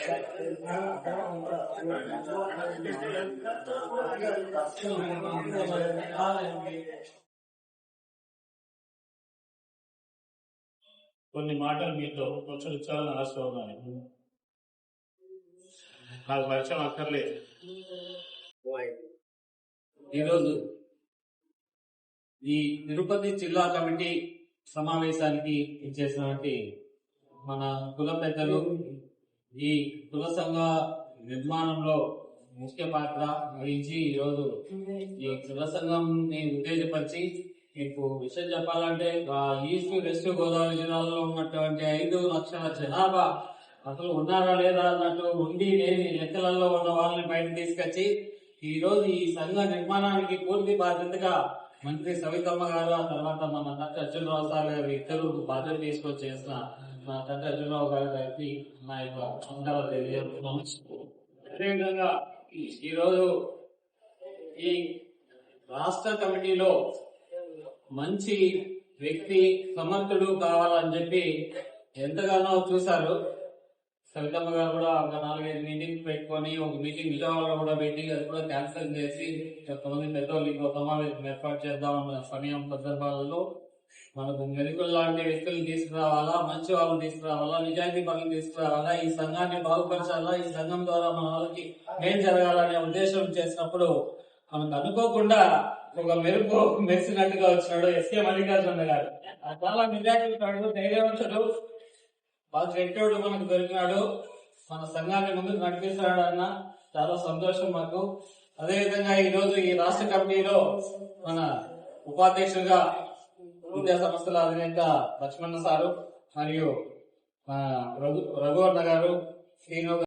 కొన్ని మాటలు మీతో ప్రచురించాలని ఆశ ఉన్నాను. నాకు పరిచయం అక్కర్లేదు. ఈరోజు ఈ తిరుపతి జిల్లా కమిటీ సమావేశానికి ఇచ్చేసినటువంటి మన కుల పెద్దలు ఈ కుల సంఘ నిర్మాణంలో ముఖ్య పాత్ర వహించి ఈరోజు ఈ కుల సంఘంని ఉత్తేజపరిచి, మీకు విషయం చెప్పాలంటే ఈస్ట్ వెస్ట్ గోదావరి జిల్లాలో ఉన్నటువంటి 5 లక్షల జనాభా అసలు ఉన్నారా లేదా అన్నట్టు ఉండి లేని లెక్కలలో ఉన్న వాళ్ళని బయట తీసుకొచ్చి ఈ రోజు ఈ సంఘ నిర్మాణానికి పూర్తి బాధ్యతగా మంత్రి సవితమ్మ గారు, ఆ తర్వాత మన తండ్రి అర్జునరావు సార్ గారు ఇద్దరు బాధ్యత తీసుకొచ్చి చేసిన మా తండ్రి అర్జునరావు గారికి నా యొక్క అందరూ తెలియజేస్తున్నాం. అదేవిధంగా ఈరోజు ఈ రాష్ట్ర కమిటీలో మంచి వ్యక్తి, సమర్థుడు కావాలని చెప్పి ఎంతగానో చూశారు. సవితమ్మ గారు కూడా ఒక 4-5 మీటింగ్ పెట్టుకొని, ఒక మీటింగ్ విజయవాడలో కూడా పెట్టి అది కూడా క్యాన్సిల్ చేసి కొంతమంది పెద్దోళ్ళు ఇంకో సమావేశం ఏర్పాటు చేద్దామన్న సమయం సందర్భాలలో మనకు మెరుగులు లాంటి వ్యక్తులు తీసుకురావాలా, మంచి వాళ్ళని తీసుకురావాలా, నిజాయితీ పనులు తీసుకురావాలా, ఈ సంఘాన్ని బాగుపరచాలా, ఈ సంఘం ద్వారా మన వాళ్ళకి ఏం జరగాలనే ఉద్దేశం చేసినప్పుడు మనకు అనుకోకుండా ఒక మెరుపు మెరిసినట్టుగా వచ్చినాడు ఎస్కే మల్లికార్జున గారు. చాలా నిజాయితీ, ధైర్యవంతుడు, బాగా చెట్టోడు మనకు దొరికినాడు. మన సంఘాన్ని ముందుకు నడిపిస్తున్నాడు అన్న చాలా సంతోషం మాకు. అదేవిధంగా ఈ రోజు ఈ రాష్ట్ర కమిటీలో మన ఉపాధ్యక్షుడిగా విద్యా సంస్థల అధినేత లక్ష్మణ సారు మరియు రఘు అన్న గారు, శ్రీను